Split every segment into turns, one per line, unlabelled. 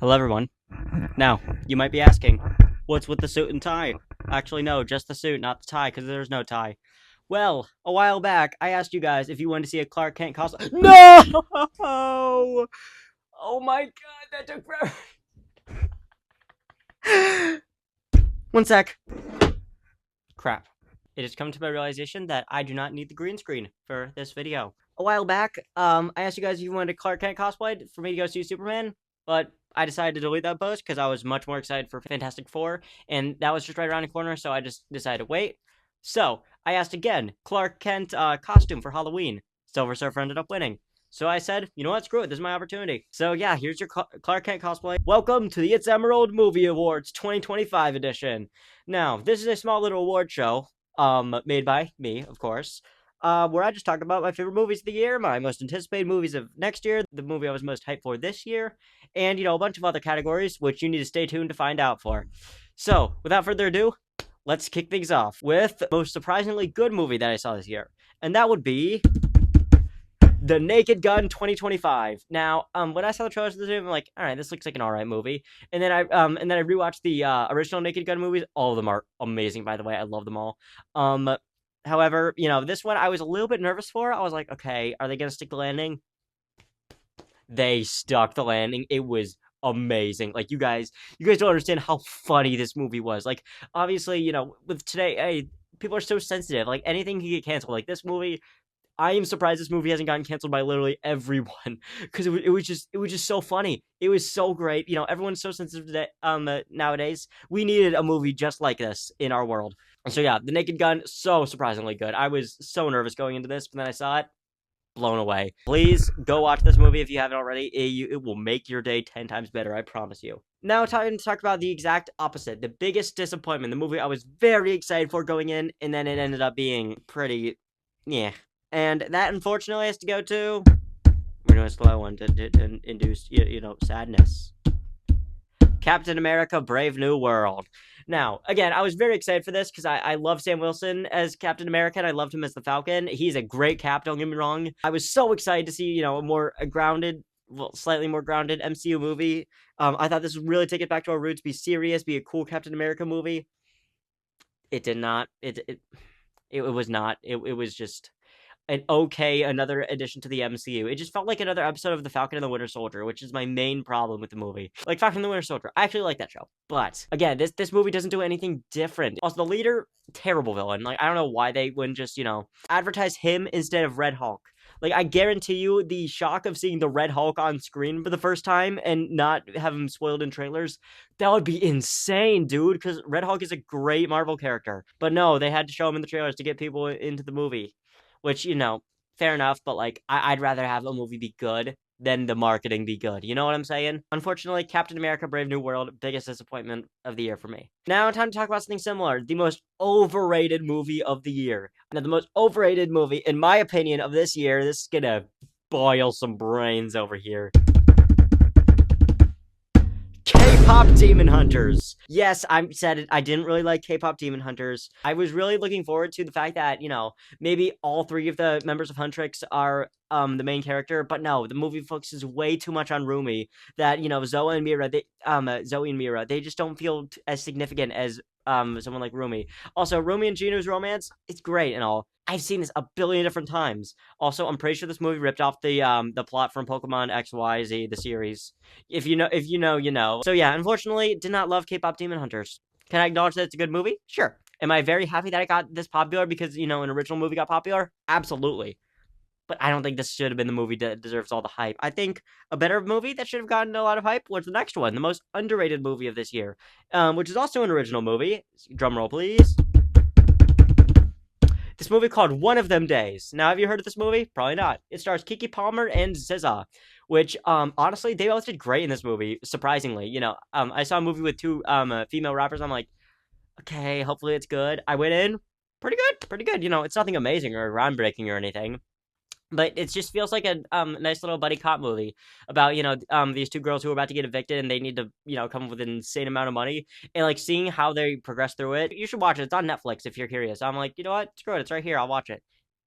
Hello, everyone. Now, you might be asking, what's with the suit and tie? Actually, no, just the suit, not the tie, because there's no tie. Well, a while back, I asked you guys if you wanted to see a Clark Kent costume. No! Oh my god, that took forever. One sec. Crap. It has come to my realization that I do not need the green screen for this video. A while back, I asked you guys if you wanted a Clark Kent cosplay for me to go see Superman, but I decided to delete that post because I was much more excited for Fantastic Four, and that was just right around the corner, so I just decided to wait. So, I asked again, Clark Kent costume for Halloween. Silver Surfer ended up winning. So I said, you know what, screw it, this is my opportunity. So yeah, here's your Clark Kent cosplay. Welcome to the ItsEmerald Movie Awards 2025 edition. Now, this is a small little award show, made by me, of course, where I just talk about my favorite movies of the year, my most anticipated movies of next year, the movie I was most hyped for this year, and, a bunch of other categories, which you need to stay tuned to find out for. So, without further ado, let's kick things off with the most surprisingly good movie that I saw this year, and that would be The Naked Gun 2025. Now, when I saw the trailers for this movie, I'm like, all right, this looks like an alright movie. And then I rewatched the original Naked Gun movies. All of them are amazing, by the way. I love them all. However, this one I was a little bit nervous for. I was like, okay, are they gonna stick the landing? They stuck the landing. It was amazing. Like, you guys don't understand how funny this movie was. Like, obviously, with today, hey, people are so sensitive. Like, anything can get canceled. Like, this movie, I am surprised this movie hasn't gotten canceled by literally everyone, because it was just so funny. It was so great. Everyone's so sensitive today. Nowadays, we needed a movie just like this in our world. So yeah, The Naked Gun, so surprisingly good. I was so nervous going into this, but then I saw it, blown away. Please go watch this movie if you haven't already. It will make your day 10 times better, I promise you. Now, time to talk about the exact opposite, the biggest disappointment, the movie I was very excited for going in, and then it ended up being pretty, yeah. And that, unfortunately, has to go to... We're doing a slow one to induce, sadness. Captain America Brave New World. Now, again, I was very excited for this because I love Sam Wilson as Captain America, and I loved him as the Falcon. He's a great Cap, don't get me wrong. I was so excited to see, a more grounded, well, slightly more grounded MCU movie. I thought this would really take it back to our roots, be serious, be a cool Captain America movie. It did not. It was not. It was just another addition to the MCU. It just felt like another episode of The Falcon and the Winter Soldier, which is my main problem with the movie. Like, Falcon and the Winter Soldier, I actually like that show. But, again, this movie doesn't do anything different. Also, the leader, terrible villain. Like, I don't know why they wouldn't just, advertise him instead of Red Hulk. Like, I guarantee you, the shock of seeing the Red Hulk on screen for the first time and not have him spoiled in trailers, that would be insane, dude, because Red Hulk is a great Marvel character. But no, they had to show him in the trailers to get people into the movie. Which, fair enough, but, like, I'd rather have a movie be good than the marketing be good. You know what I'm saying? Unfortunately, Captain America Brave New World, biggest disappointment of the year for me. Now, time to talk about something similar. The most overrated movie of the year. Now, the most overrated movie, in my opinion, of this year, this is gonna boil some brains over here. K-pop Demon Hunters. Yes, I said it. I didn't really like K-pop Demon Hunters. I was really looking forward to the fact that, maybe all three of the members of Huntrix are the main character, but no, the movie focuses way too much on Rumi. That, Zoe and Mira, they just don't feel as significant as someone like Rumi. Also, Rumi and Gino's romance, it's great and all. I've seen this a billion different times. Also, I'm pretty sure this movie ripped off the plot from Pokemon XYZ, the series. If you know, you know. So yeah, unfortunately, did not love K-pop Demon Hunters. Can I acknowledge that it's a good movie? Sure. Am I very happy that it got this popular because, an original movie got popular? Absolutely. But I don't think this should have been the movie that deserves all the hype. I think a better movie that should have gotten a lot of hype was the next one, the most underrated movie of this year, which is also an original movie. Drum roll, please. This movie called One of Them Days. Now, have you heard of this movie? Probably not. It stars Keke Palmer and SZA, which, honestly, they both did great in this movie, surprisingly. I saw a movie with two female rappers. I'm like, okay, hopefully it's good. I went in, pretty good. It's nothing amazing or groundbreaking or anything. But it just feels like a nice little buddy cop movie about, these two girls who are about to get evicted and they need to, come up with an insane amount of money. And, like, seeing how they progress through it. You should watch it. It's on Netflix if you're curious. I'm like, you know what? Screw it. It's right here. I'll watch it.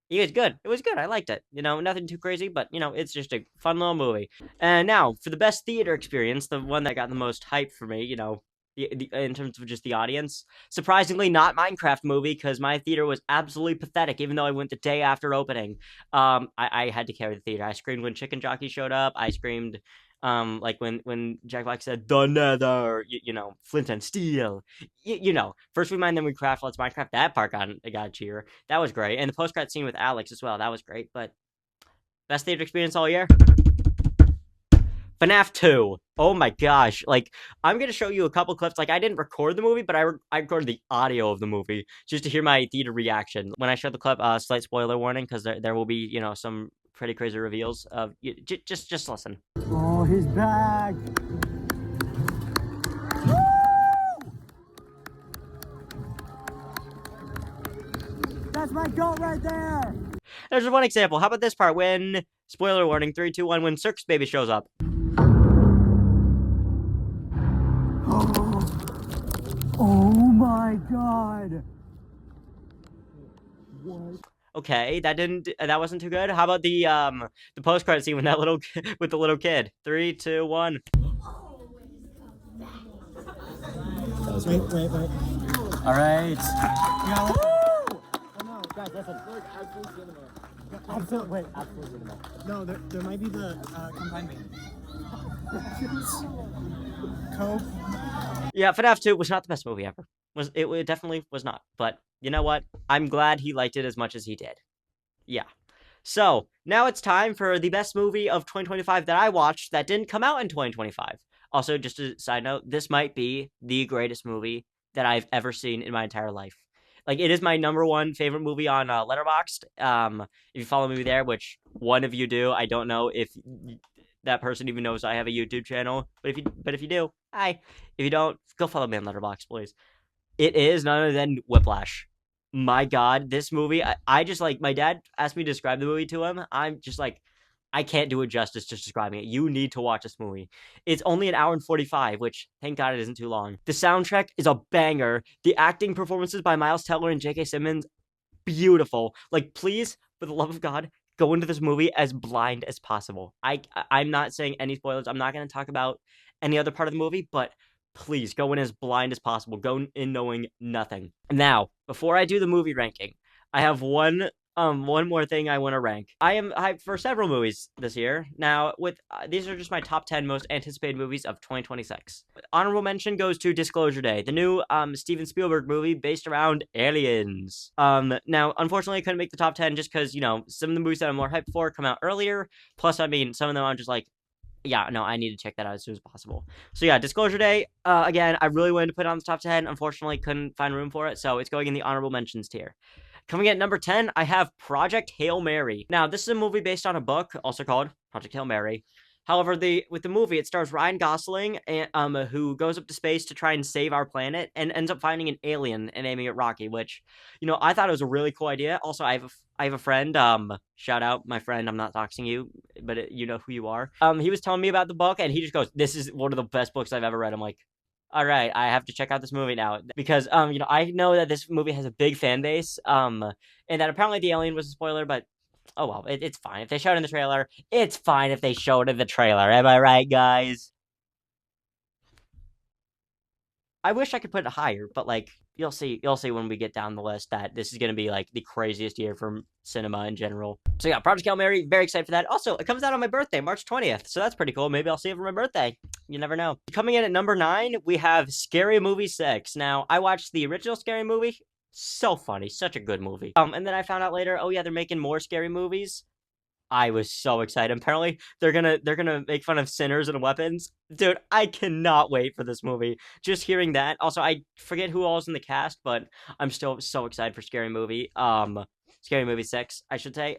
It was good. It was good. I liked it. Nothing too crazy, but it's just a fun little movie. And now for the best theater experience, the one that got the most hype for me, in terms of just the audience. Surprisingly, not Minecraft movie because my theater was absolutely pathetic. Even though I went the day after opening, I had to carry the theater. I screamed when Chicken Jockey showed up. I screamed, like when Jack Black said the Nether, Flint and Steel. First we mine, then we craft. Let's Minecraft. That part got a cheer. That was great, and the post credit scene with Alex as well. That was great. But best theater experience all year. FNAF 2. Oh my gosh. Like, I'm going to show you a couple clips. Like, I didn't record the movie, but I recorded the audio of the movie just to hear my theater reaction. When I show the clip, slight spoiler warning, because there will be, some pretty crazy reveals. Just listen.
Oh, he's back. That's my goat right there.
There's one example. How about this part when, spoiler warning, 3, 2, 1, when Circus Baby shows up.
Oh my god. What?
Okay, that wasn't too good. How about the post credit scene with that little with the little kid? 3, 2, 1.
Wait. All right. No. Oh no, guys, listen. Look, absolute cinema. No, there might be the confinement. Coke.
Yeah, FNAF 2 was not the best movie ever. It definitely was not. But you know what? I'm glad he liked it as much as he did. Yeah. So, now it's time for the best movie of 2025 that I watched that didn't come out in 2025. Also, just a side note, this might be the greatest movie that I've ever seen in my entire life. Like, it is my #1 favorite movie on Letterboxd. If you follow me there, which one of you do, I don't know if that person even knows I have a YouTube channel. But if you do, hi. If you don't, go follow me on Letterboxd, please. It is none other than Whiplash. My God, this movie, I just like, my dad asked me to describe the movie to him. I'm just like, I can't do it justice just describing it. You need to watch this movie. It's only an hour and 45, which thank God it isn't too long. The soundtrack is a banger. The acting performances by Miles Teller and J.K. Simmons, beautiful. Like, please, for the love of God, go into this movie as blind as possible. I'm not saying any spoilers. I'm not going to talk about any other part of the movie, but please go in as blind as possible. Go in knowing nothing. Now, before I do the movie ranking, I have one more thing I want to rank. I am hyped for several movies this year. Now, with these are just my top 10 most anticipated movies of 2026. Honorable mention goes to Disclosure Day, the new Steven Spielberg movie based around aliens. Now, unfortunately, I couldn't make the top 10 just because, some of the movies that I'm more hyped for come out earlier. Plus, I mean, some of them I'm just like, yeah, no, I need to check that out as soon as possible. So yeah, Disclosure Day, again, I really wanted to put it on the top 10. Unfortunately, couldn't find room for it, so it's going in the honorable mentions tier. Coming at number 10, I have Project Hail Mary. Now, this is a movie based on a book, also called Project Hail Mary. However, with the movie, it stars Ryan Gosling, who goes up to space to try and save our planet, and ends up finding an alien and aiming at Rocky, which, I thought it was a really cool idea. Also, I have a friend, shout out my friend, I'm not doxing you, but you know who you are. He was telling me about the book, and he just goes, this is one of the best books I've ever read. I'm like, all right, I have to check out this movie now because I know that this movie has a big fan base, and that apparently the alien was a spoiler, but oh well, it's fine if they showed it in the trailer. It's fine if they showed it in the trailer. Am I right, guys? I wish I could put it higher, but like you'll see when we get down the list that this is gonna be like the craziest year for cinema in general. So yeah, Project Hail Mary, very excited for that. Also, it comes out on my birthday, March 20th, so that's pretty cool. Maybe I'll see it for my birthday. You never know. Coming in at number 9, we have Scary Movie 6. Now, I watched the original Scary Movie. So funny, such a good movie. And then I found out later, oh yeah, they're making more scary movies. I was so excited. Apparently, they're gonna make fun of sinners and weapons. Dude, I cannot wait for this movie. Just hearing that. Also, I forget who all is in the cast, but I'm still so excited for Scary Movie. Scary Movie 6, I should say.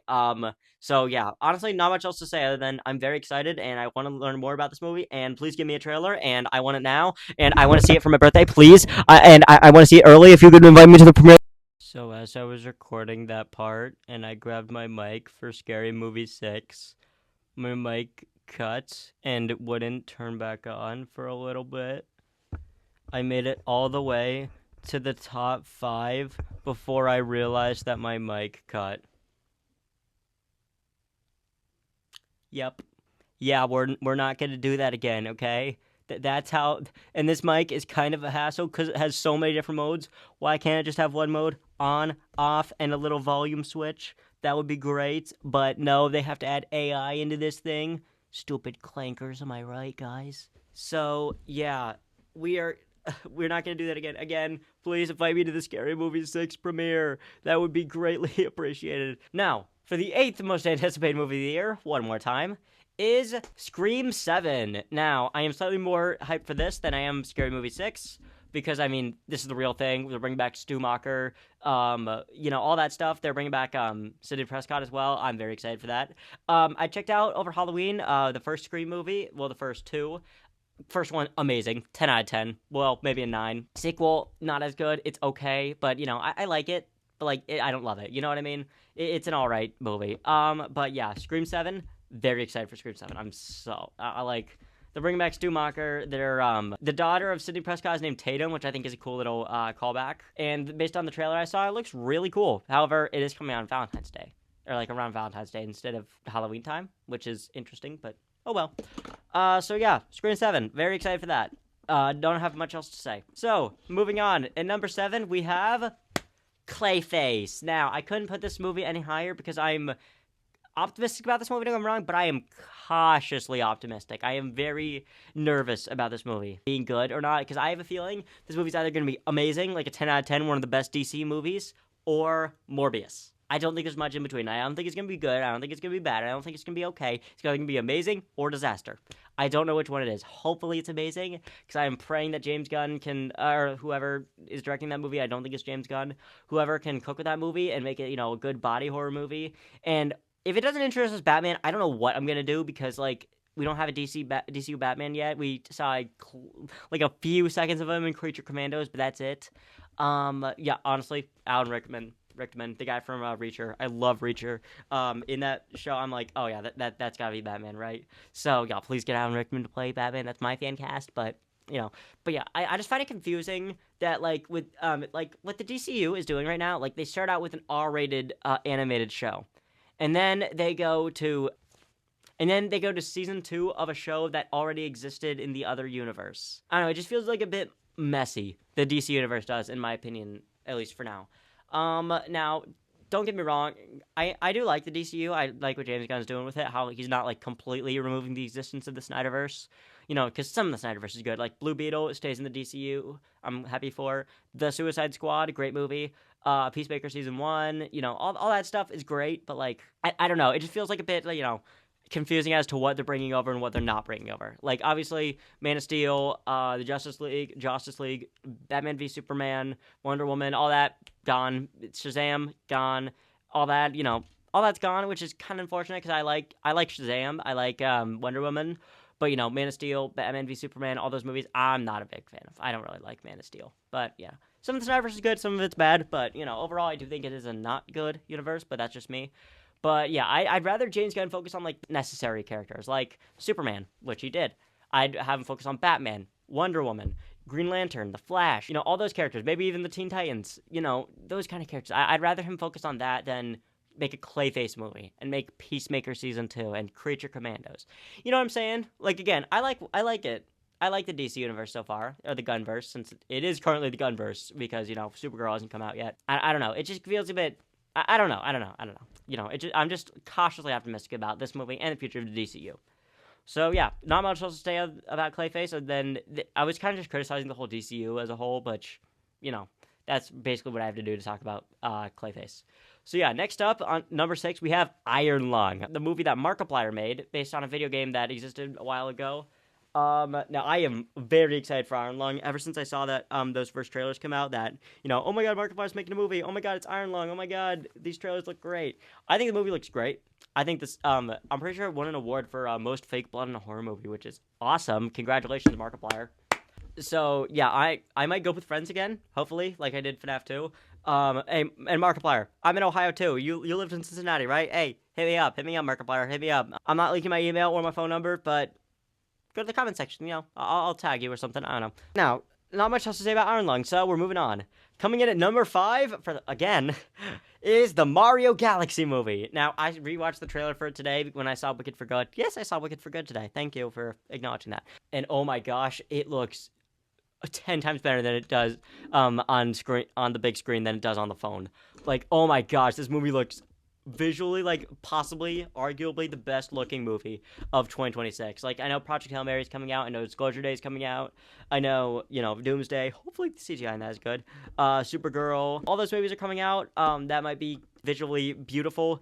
So yeah, honestly, not much else to say other than I'm very excited and I want to learn more about this movie. And please give me a trailer, and I want it now. And I want to see it for my birthday, please. And I want to see it early. If you could invite me to the premiere. So as I was recording that part and I grabbed my mic for Scary Movie 6, my mic cut and it wouldn't turn back on for a little bit. I made it all the way to the top 5 before I realized that my mic cut. Yep. Yeah, we're not gonna do that again, okay? That's how. And this mic is kind of a hassle because it has so many different modes. Why can't I just have one mode, on, off, and a little volume switch? That would be great. But no, they have to add AI into this thing. Stupid clankers, am I right, guys? So yeah, we are. We're not gonna do that again. Again, please invite me to the Scary Movie 6 premiere. That would be greatly appreciated. Now, for the 8th most anticipated movie of the year, one more time, is Scream 7. Now, I am slightly more hyped for this than I am Scary Movie 6 because, I mean, this is the real thing. They're bringing back Stu Macher, all that stuff. They're bringing back Sidney Prescott as well. I'm very excited for that. I checked out over Halloween the first Scream movie, well, the first two. First one, amazing. 10 out of 10. Well, maybe a 9. Sequel, not as good. It's okay, but, I like it. But, I don't love it. You know what I mean? It's an alright movie. But yeah, Scream 7, very excited for Scream 7. I like... They're bringing back Stu Macher. They're, the daughter of Sidney Prescott is named Tatum, which I think is a cool little, callback. And based on the trailer I saw, it looks really cool. However, it is coming out on Valentine's Day. Or, around Valentine's Day instead of Halloween time, which is interesting, but... Oh well. So yeah, Scream 7. Very excited for that. Don't have much else to say. So, moving on. At number 7, we have Clayface. Now, I couldn't put this movie any higher because I'm optimistic about this movie, don't get me wrong, but I am cautiously optimistic. I am very nervous about this movie being good or not, because I have a feeling this movie's either going to be amazing, like a 10 out of 10, one of the best DC movies, or Morbius. I don't think there's much in between. I don't think it's going to be good. I don't think it's going to be bad. I don't think it's going to be okay. It's going to be amazing or disaster. I don't know which one it is. Hopefully it's amazing, because I am praying that James Gunn can, or whoever is directing that movie, I don't think it's James Gunn, whoever can cook with that movie and make it, a good body horror movie. And if it doesn't interest us Batman, I don't know what I'm going to do, because, we don't have a DCU Batman yet. We saw, a few seconds of him in Creature Commandos, but that's it. Yeah, honestly, Alan Rickman, the guy from Reacher. I love Reacher. In that show, I'm like, oh yeah, that's gotta be Batman, right? So yeah, please get Alan Rickman to play Batman. That's my fan cast, but yeah, I just find it confusing that with what the DCU is doing right now, they start out with an R-rated animated show, and then they go to season 2 of a show that already existed in the other universe. I don't know, it just feels like a bit messy. The DC universe does, in my opinion, at least for now. Now, don't get me wrong, I do like the DCU. I like what James Gunn's doing with it, how he's not, completely removing the existence of the Snyderverse, because some of the Snyderverse is good, Blue Beetle stays in the DCU, I'm happy for. The Suicide Squad, great movie. Peacemaker Season 1, all that stuff is great, but, I don't know, it just feels like a bit, confusing as to what they're bringing over and what they're not bringing over. Obviously, Man of Steel, the Justice League, Batman v Superman, Wonder Woman, all that, gone. Shazam, gone. All that, all that's gone, which is kind of unfortunate, because I like Shazam, I like Wonder Woman, but, Man of Steel, Batman v Superman, all those movies, I'm not a big fan of. I don't really like Man of Steel, but, yeah. Some of the Snyderverse is good, some of it's bad, but, overall, I do think it is a not good universe, but that's just me. But yeah, I'd rather James Gunn focus on necessary characters like Superman, which he did. I'd have him focus on Batman, Wonder Woman, Green Lantern, The Flash, all those characters, maybe even the Teen Titans, those kind of characters. I'd rather him focus on that than make a Clayface movie and make Peacemaker Season 2 and Creature Commandos. You know what I'm saying? Again, I like it. I like the DC universe so far, or the Gunverse, since it is currently the Gunverse, because, Supergirl hasn't come out yet. I don't know. It just feels a bit... I don't know. I'm just cautiously optimistic about this movie and the future of the DCU. So yeah, not much else to say about Clayface. And then I was kind of just criticizing the whole DCU as a whole, but that's basically what I have to do to talk about Clayface. So yeah, next up on number 6 we have Iron Lung, the movie that Markiplier made based on a video game that existed a while ago. Now I am very excited for Iron Lung. Ever since I saw that those first trailers come out, that oh my god, Markiplier's making a movie. Oh my god, it's Iron Lung. Oh my god, these trailers look great. I think the movie looks great. I think this I'm pretty sure it won an award for most fake blood in a horror movie, which is awesome. Congratulations, Markiplier. So yeah, I might go with friends again, hopefully, like I did FNAF 2. Hey, and Markiplier, I'm in Ohio too. You lived in Cincinnati, right? Hey, hit me up, Markiplier, hit me up. I'm not leaking my email or my phone number, but go to the comment section, I'll tag you or something, I don't know. Now, not much else to say about Iron Lung, so we're moving on. Coming in at number 5, again, is the Mario Galaxy movie. Now, I rewatched the trailer for it today when I saw Wicked for Good. Yes, I saw Wicked for Good today. Thank you for acknowledging that. And oh my gosh, it looks 10 times better than it does on screen on the big screen than it does on the phone. Like, oh my gosh, this movie looks visually like possibly arguably the best looking movie of 2026. Like, I know Project Hail Mary is coming out, I know Disclosure Day is coming out, I know, Doomsday, hopefully the CGI in that is good, Supergirl, all those movies are coming out that might be visually beautiful.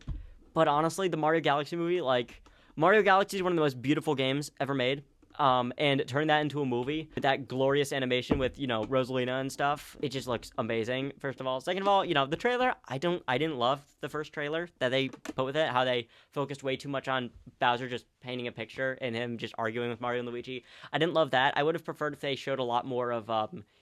But honestly, the Mario Galaxy movie, like, Mario Galaxy is one of the most beautiful games ever made. And turn that into a movie with that glorious animation with, Rosalina and stuff. It just looks amazing, first of all. Second of all, the trailer, I didn't love the first trailer that they put with it, how they focused way too much on Bowser just painting a picture and him just arguing with Mario and Luigi. I didn't love that. I would have preferred if they showed a lot more of,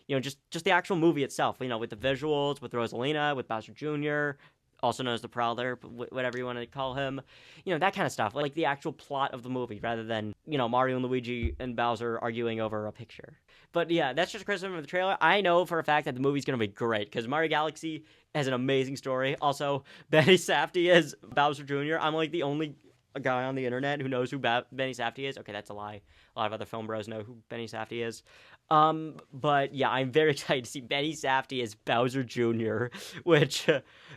just the actual movie itself, with the visuals, with Rosalina, with Bowser Jr., also known as the Prowler, whatever you want to call him, that kind of stuff, like the actual plot of the movie, rather than, Mario and Luigi and Bowser arguing over a picture. But yeah, that's just a criticism of the trailer. I know for a fact that the movie's going to be great, because Mario Galaxy has an amazing story. Also, Benny Safdie as Bowser Jr., I'm like the only guy on the internet who knows who Benny Safdie is. Okay, that's a lie. A lot of other film bros know who Benny Safdie is. But yeah, I'm very excited to see Benny Safdie as Bowser Jr., which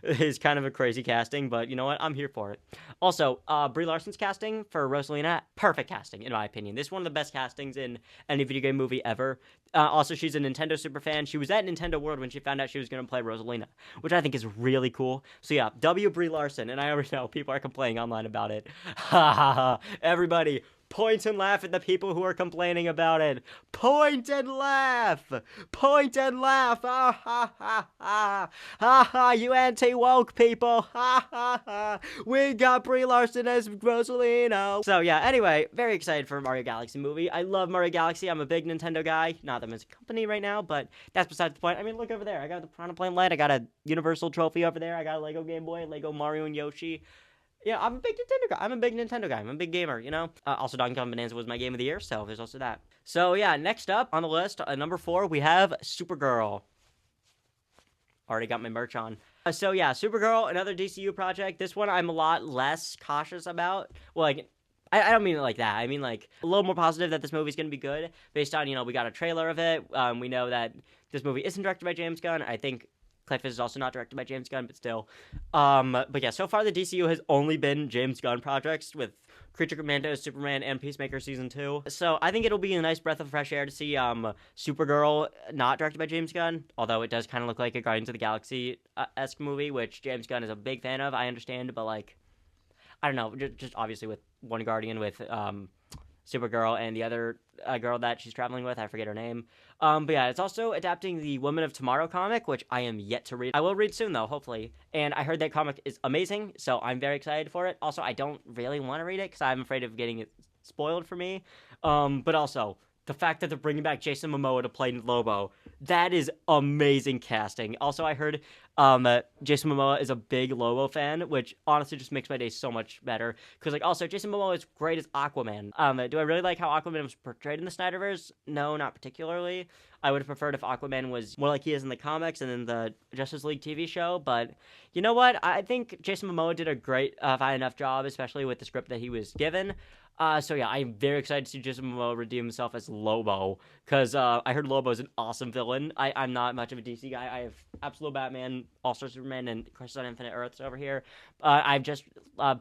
is kind of a crazy casting, but you know what? I'm here for it. Also, Brie Larson's casting for Rosalina, perfect casting, in my opinion. This is one of the best castings in any video game movie ever. Also, she's a Nintendo super fan. She was at Nintendo World when she found out she was going to play Rosalina, which I think is really cool. So yeah, W. Brie Larson, and I already know people are complaining online about it. Ha ha ha. Everybody, point and laugh at the people who are complaining about it. Point and laugh. Point and laugh. Ha ha ha ha. Ha ha, you anti-woke people. Ha ha ha. We got Brie Larson as Rosalina. So yeah, anyway, very excited for Mario Galaxy movie. I love Mario Galaxy. I'm a big Nintendo guy. Not them as a company right now, but that's besides the point. I mean, look over there. I got the Piranha Plant Light. I got a Universal trophy over there. I got a Lego Game Boy, Lego Mario and Yoshi. Yeah, I'm a big Nintendo guy. I'm a big gamer, Also, Donkey Kong Bonanza was my game of the year, so there's also that. So, yeah, next up on the list, number 4, we have Supergirl. Already got my merch on. So, yeah, Supergirl, another DCU project. This one I'm a lot less cautious about. Well, like, I don't mean it like that. I mean, like, a little more positive that this movie's going to be good based on, we got a trailer of it. We know that this movie isn't directed by James Gunn. I think Cliff is also not directed by James Gunn, but still. But yeah, so far the DCU has only been James Gunn projects with Creature Commandos, Superman, and Peacemaker Season 2. So I think it'll be a nice breath of fresh air to see Supergirl not directed by James Gunn, although it does kind of look like a Guardians of the Galaxy-esque movie, which James Gunn is a big fan of, I understand, but like, I don't know, just obviously with one Guardian with Supergirl and the other girl that she's traveling with, I forget her name. But yeah, it's also adapting the Women of Tomorrow comic, which I am yet to read. I will read soon though, hopefully. And I heard that comic is amazing, so I'm very excited for it. Also, I don't really want to read it because I'm afraid of getting it spoiled for me. But also, the fact that they're bringing back Jason Momoa to play Lobo, that is amazing casting. Also, I heard Jason Momoa is a big Lobo fan, which honestly just makes my day so much better. Because, like, also, Jason Momoa is great as Aquaman. Do I really like how Aquaman was portrayed in the Snyderverse? No, not particularly. I would have preferred if Aquaman was more like he is in the comics and in the Justice League TV show. But you know what? I think Jason Momoa did a great, fine enough job, especially with the script that he was given. So yeah, I'm very excited to see Jason Momoa redeem himself as Lobo, because I heard Lobo's an awesome villain. I'm not much of a DC guy. I have Absolute Batman, All-Star Superman, and Crisis on Infinite Earths over here. I've just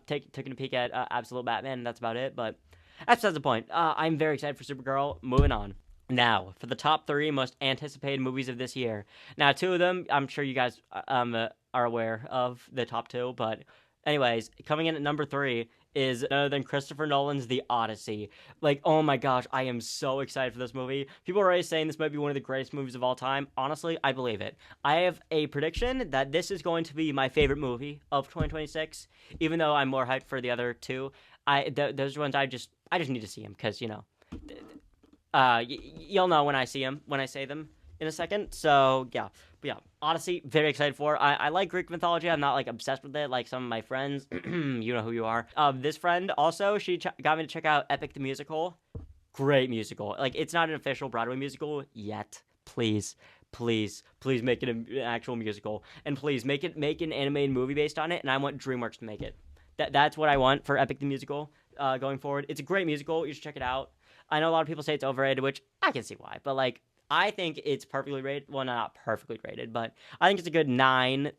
taken a peek at Absolute Batman, and that's about it, but that's besides the point. I'm very excited for Supergirl. Moving on. Now, for the top 3 most anticipated movies of this year. Now, 2 of them, I'm sure you guys are aware of the top 2, but anyways, coming in at number 3 is none other than Christopher Nolan's The Odyssey. Like, oh my gosh, I am so excited for this movie. People are already saying this might be one of the greatest movies of all time. Honestly, I believe it. I have a prediction that this is going to be my favorite movie of 2026, even though I'm more hyped for the other 2. Those ones I just need to see them, because, you'll know when I see them, when I say them in a second. So, yeah. But yeah, Odyssey, very excited for. I like Greek mythology. I'm not, like, obsessed with it like some of my friends. You know who you are. This friend, also, she got me to check out Epic the Musical. Great musical. Like, it's not an official Broadway musical yet. Please. Please, please make it an actual musical, and please make an animated movie based on it. And I want DreamWorks to make it. That's what I want for Epic the Musical going forward. It's a great musical. You should check it out. I know a lot of people say it's overrated, which I can see why. But like, I think it's perfectly rated. Well, not perfectly rated, but I think it's a good 9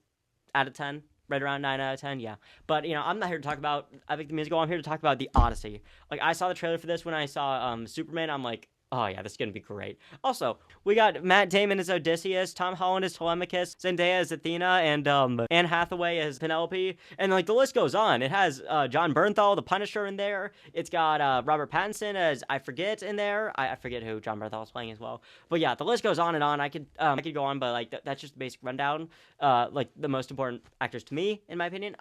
out of 10. Right around 9 out of 10, yeah. But, you know, I'm not here to talk about Epic the Musical. I'm here to talk about The Odyssey. Like, I saw the trailer for this when I saw Superman. I'm like, oh, yeah, this is going to be great. Also, we got Matt Damon as Odysseus, Tom Holland as Telemachus, Zendaya as Athena, and Anne Hathaway as Penelope. And, like, the list goes on. It has John Bernthal, the Punisher, in there. It's got Robert Pattinson as I Forget in there. I forget who John Bernthal is playing as well. But, yeah, the list goes on and on. I could go on, but, like, that's just the basic rundown. Like, the most important actors to me, in my opinion.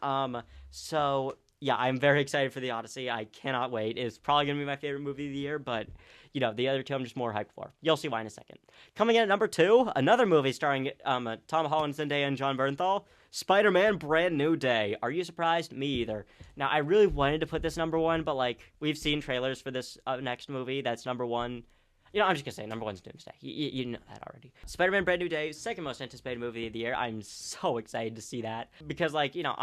So... yeah, I'm very excited for The Odyssey. I cannot wait. It's probably going to be my favorite movie of the year, but, you know, the other two I'm just more hyped for. You'll see why in a second. Coming in at number 2, another movie starring Tom Holland, Zendaya, and John Bernthal, Spider-Man Brand New Day. Are you surprised? Me either. Now, I really wanted to put this number 1, but, like, we've seen trailers for this next movie that's number 1. You know, I'm just going to say number 1's Doomsday. You know that already. Spider-Man Brand New Day, second most anticipated movie of the year. I'm so excited to see that. Because, like, you know,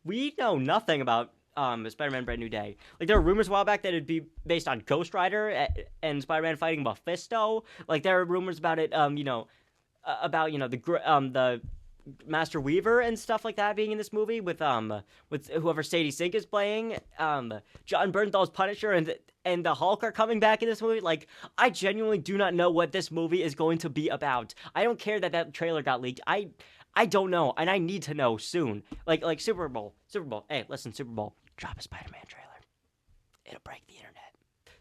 we know nothing about Spider-Man Brand New Day. Like, there were rumors a while back that it'd be based on Ghost Rider and Spider-Man fighting Mephisto. Like, there were rumors about it, the Master Weaver and stuff like that being in this movie with whoever Sadie Sink is playing, John Bernthal's Punisher and the Hulk are coming back in this movie. Like, I genuinely do not know what this movie is going to be about. I don't care that trailer got leaked. I don't know, and I need to know soon. Like Super Bowl. Hey, listen, Super Bowl, drop a Spider-Man trailer. It'll break the internet.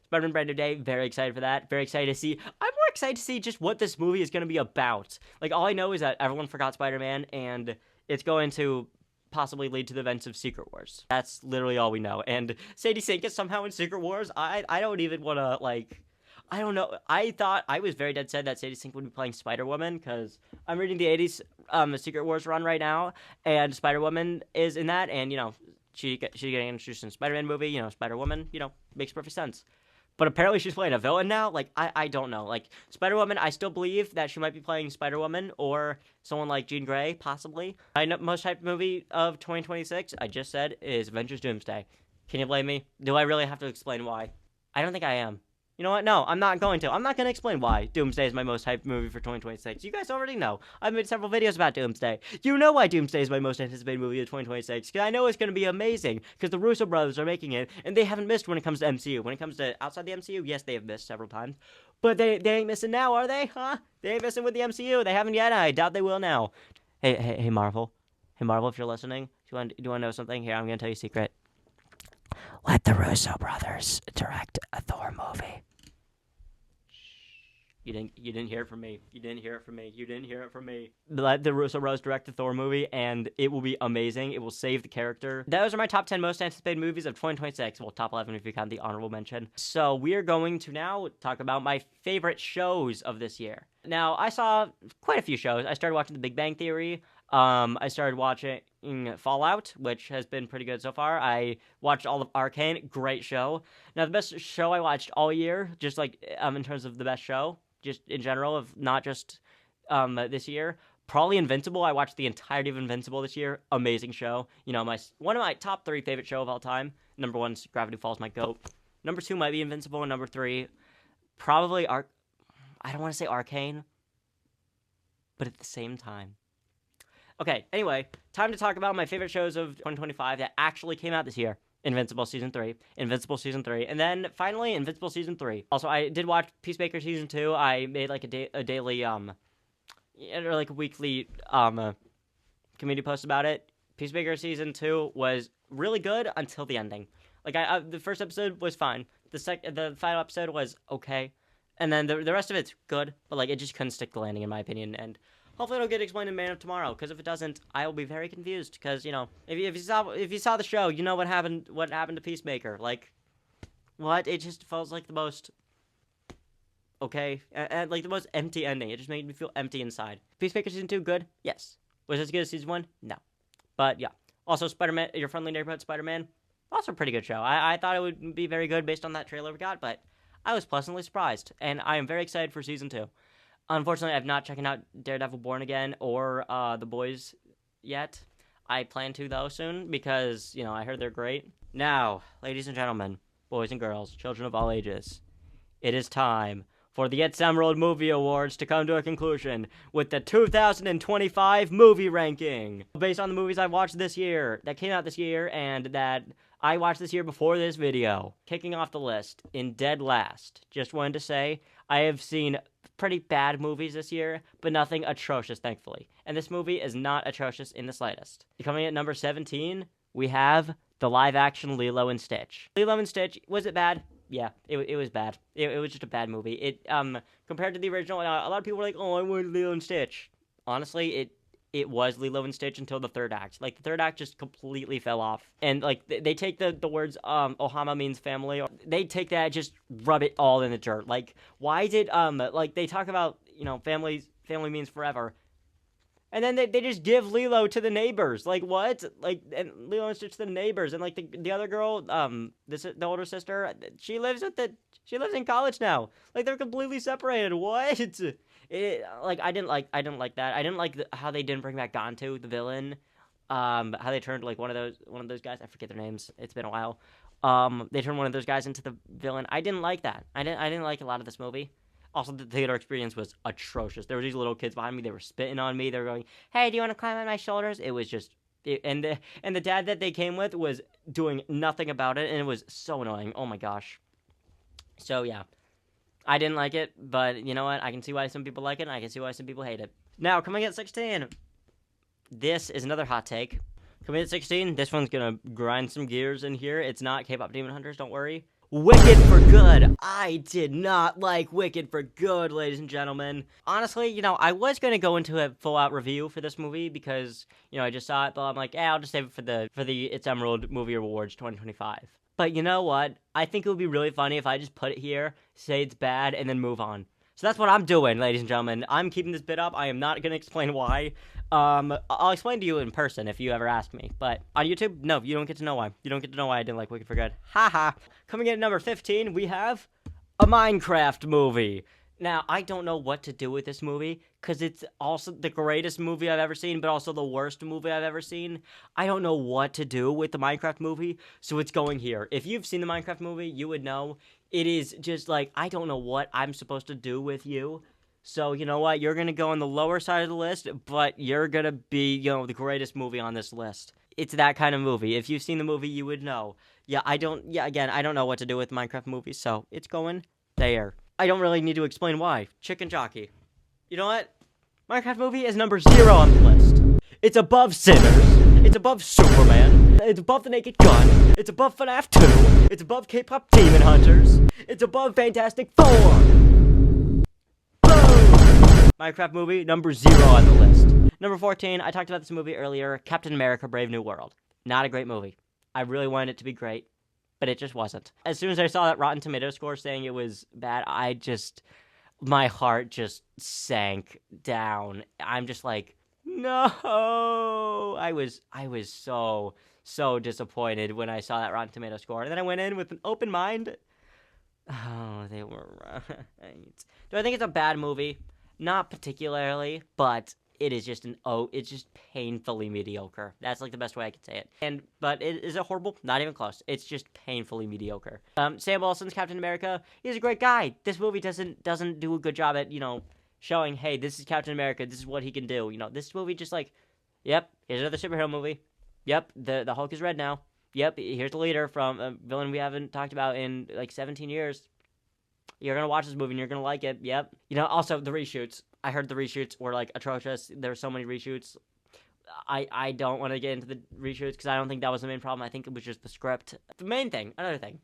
Spider-Man Brand New Day, very excited for that. Very excited to see. I'm more excited to see just what this movie is going to be about. Like, all I know is that everyone forgot Spider-Man, and it's going to possibly lead to the events of Secret Wars. That's literally all we know. And Sadie Sink is somehow in Secret Wars. I don't even want to, like... I don't know. I was very dead set that Sadie Sink would be playing Spider-Woman, because I'm reading the 80s Secret Wars run right now, and Spider-Woman is in that, and, you know, she getting introduced in a Spider-Man movie, you know, Spider-Woman, you know, makes perfect sense. But apparently she's playing a villain now. Like, I don't know. Like, Spider-Woman, I still believe that she might be playing Spider-Woman or someone like Jean Grey, possibly. My most hyped movie of 2026, I just said, is Avengers Doomsday. Can you blame me? Do I really have to explain why? I don't think I am. You know what? No, I'm not going to. I'm not going to explain why Doomsday is my most hyped movie for 2026. You guys already know. I've made several videos about Doomsday. You know why Doomsday is my most anticipated movie of 2026. Because I know it's going to be amazing. Because the Russo brothers are making it. And they haven't missed when it comes to MCU. When it comes to outside the MCU, yes, they have missed several times. But they ain't missing now, are they? Huh? They ain't missing with the MCU. They haven't yet. I doubt they will now. Hey, Marvel. Hey, Marvel, if you're listening, do you want to know something? Here, I'm going to tell you a secret. Let the Russo brothers direct a Thor movie. You didn't hear it from me. You didn't hear it from me. You didn't hear it from me. Let the Russo Bros direct the Thor movie, and it will be amazing. It will save the character. Those are my top 10 most anticipated movies of 2026. Well, top 11 if you count the honorable mention. So we are going to now talk about my favorite shows of this year. Now, I saw quite a few shows. I started watching The Big Bang Theory. I started watching Fallout, which has been pretty good so far. I watched all of Arcane. Great show. Now, the best show I watched all year, just like in terms of the best show, just in general, of not just this year, probably Invincible. I watched the entirety of Invincible this year. Amazing show. You know, one of my top 3 favorite show of all time. Number 1's Gravity Falls, my GOAT. Number 2 might be Invincible, and number 3, probably I don't want to say Arcane, but at the same time. Okay, anyway, time to talk about my favorite shows of 2025 that actually came out this year. Invincible Season 3, Invincible Season 3, and then finally Invincible Season 3. Also, I did watch Peacemaker Season 2. I made like a daily, or like a weekly community post about it. Peacemaker Season 2 was really good until the ending. Like, the first episode was fine. The final episode was okay. And then the rest of it's good, but like, it just couldn't stick the landing in my opinion, and hopefully it'll get explained in Man of Tomorrow, because if it doesn't, I will be very confused, because, you know, if you saw the show, you know what happened to Peacemaker. Like, what? It just feels like the most, okay, and like the most empty ending. It just made me feel empty inside. Peacemaker Season 2, good? Yes. Was it as good as Season 1? No. But, yeah. Also, Spider-Man, Your Friendly Neighborhood Spider-Man, also a pretty good show. I thought it would be very good based on that trailer we got, but I was pleasantly surprised, and I am very excited for Season 2. Unfortunately, I've not checked out Daredevil Born Again or The Boys yet. I plan to, though, soon because, I heard they're great. Now, ladies and gentlemen, boys and girls, children of all ages, it is time for the ItsEmerald Movie Awards to come to a conclusion with the 2025 movie ranking. Based on the movies I watched this year, that came out this year, and that I watched this year before this video. Kicking off the list, in dead last, just wanted to say, I have seen pretty bad movies this year, but nothing atrocious, thankfully. And this movie is not atrocious in the slightest. Coming at number 17, we have the live-action Lilo and Stitch. Lilo and Stitch, was it bad? Yeah, it was bad. It was just a bad movie. Compared to the original, a lot of people were like, "Oh, I wanted Lilo and Stitch." Honestly, it was Lilo and Stitch until the third act. Like, the third act just completely fell off. And, like, they take the words, Ohama means family. They take that, just rub it all in the dirt. Like, why did, like, they talk about, family means forever. And then they just give Lilo to the neighbors. Like, what? Like, and Lilo and Stitch to the neighbors. And, like, the other girl, the older sister, she lives in college now. Like, they're completely separated. What? I didn't like that. I didn't like how they didn't bring back Gontu, the villain. How they turned, like, one of those guys. I forget their names. It's been a while. They turned one of those guys into the villain. I didn't like that. I didn't like a lot of this movie. Also, the theater experience was atrocious. There were these little kids behind me. They were spitting on me. They were going, "Hey, do you want to climb on my shoulders?" It was just, and the dad that they came with was doing nothing about it, and it was so annoying. Oh my gosh. So yeah, I didn't like it, but you know what? I can see why some people like it, and I can see why some people hate it. Now, coming at 16, this is another hot take. Coming at 16, this one's gonna grind some gears in here. It's not K-pop Demon Hunters, don't worry. Wicked for Good. I did not like Wicked for Good, ladies and gentlemen. Honestly, I was going to go into a full-out review for this movie because, I just saw it, but I'm like, I'll just save it for the ItsEmerald Movie Awards 2025. But you know what? I think it would be really funny if I just put it here, say it's bad, and then move on. So that's what I'm doing, ladies and gentlemen. I'm keeping this bit up. I am not going to explain why. I'll explain to you in person if you ever ask me. But on YouTube, no, you don't get to know why. You don't get to know why I didn't like Wicked for Good. Haha. Coming in at number 15, we have a Minecraft movie. Now, I don't know what to do with this movie, because it's also the greatest movie I've ever seen, but also the worst movie I've ever seen. I don't know what to do with the Minecraft movie, so it's going here. If you've seen the Minecraft movie, you would know. It is just like, I don't know what I'm supposed to do with you. So, you know what? You're going to go on the lower side of the list, but you're going to be, the greatest movie on this list. It's that kind of movie. If you've seen the movie, you would know. Again, I don't know what to do with Minecraft movies, so it's going there. I don't really need to explain why. Chicken jockey. You know what? Minecraft movie is number 0 on the list. It's above Sinners. It's above Superman. It's above The Naked Gun. It's above FNAF 2. It's above K-pop Demon Hunters. It's above Fantastic Four. Boom! Minecraft movie, number 0 on the list. Number 14, I talked about this movie earlier, Captain America Brave New World. Not a great movie. I really wanted it to be great, but it just wasn't. As soon as I saw that Rotten Tomatoes score saying it was bad, my heart just sank down. I'm just like, no! I was so disappointed when I saw that Rotten Tomatoes score. And then I went in with an open mind. Oh, they were right. Do I think it's a bad movie? Not particularly, but it is just it's just painfully mediocre. That's like the best way I could say it. But is it horrible? Not even close. It's just painfully mediocre. Sam Wilson's Captain America, he's a great guy. This movie doesn't do a good job at, showing, hey, this is Captain America, this is what he can do. This movie just like, yep, here's another superhero movie. Yep, the Hulk is red now. Yep, here's the leader from a villain we haven't talked about in like 17 years. You're going to watch this movie and you're going to like it. Yep. Also the reshoots. I heard the reshoots were like atrocious. There were so many reshoots. I don't want to get into the reshoots because I don't think that was the main problem. I think it was just the script. Another thing.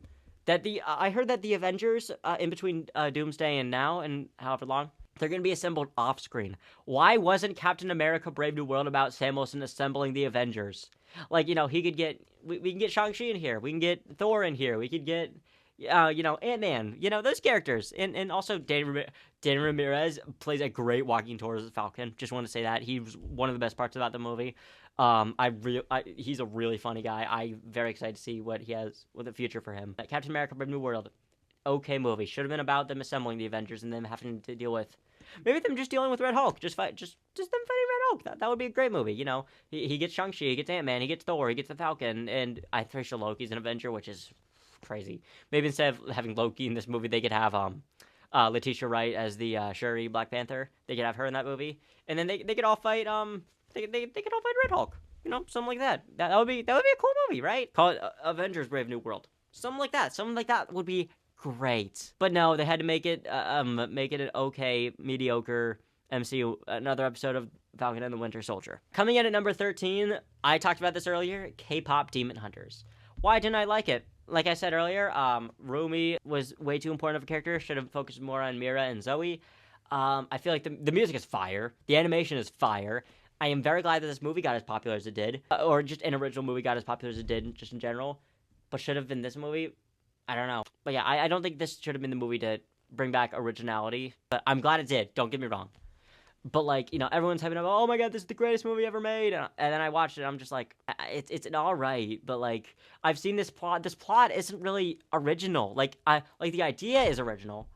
That I heard that the Avengers, in between Doomsday and now and however long, they're going to be assembled off screen. Why wasn't Captain America Brave New World about Sam Wilson assembling the Avengers? Like, he could get, we can get Shang-Chi in here. We can get Thor in here. We could get, Ant-Man, those characters. And also Dan Ramirez plays a great walking tour as a Falcon. Just want to say that. He was one of the best parts about the movie. He's a really funny guy. I'm very excited to see what he has, what the future for him. Captain America Brave New World. okay movie. Should have been about them assembling the Avengers and them having to deal with, maybe them just dealing with Red Hulk. Just them fighting Red Hulk. That would be a great movie. You know, he gets Shang-Chi, he gets Ant-Man, he gets Thor, he gets the Falcon, and I'm pretty sure Loki's an Avenger, which is crazy. Maybe instead of having Loki in this movie, they could have Letitia Wright as the Shuri Black Panther. They could have her in that movie, and then they could all fight they could all fight Red Hulk. You know, something like that. That would be a cool movie, right? Call it Avengers: Brave New World. Something like that. Something like that would be great. But no, they had to make it an okay, mediocre MCU. Another episode of Falcon and the Winter Soldier. Coming in at number 13, I talked about this earlier. K-pop Demon Hunters. Why didn't I like it? Like I said earlier, Rumi was way too important of a character. Should have focused more on Mira and Zoe. I feel like the music is fire. The animation is fire. I am very glad that this movie got as popular as it did. Or just an original movie got as popular as it did, just in general. But should have been this movie? I don't know. But yeah, I don't think this should have been the movie to bring back originality. But I'm glad it did. Don't get me wrong. But, like, you know, everyone's hyping up, oh my god, this is the greatest movie ever made. And then I watched it, and I'm just like, it's all right. But, like, I've seen this plot. This plot isn't really original. Like, the idea is original.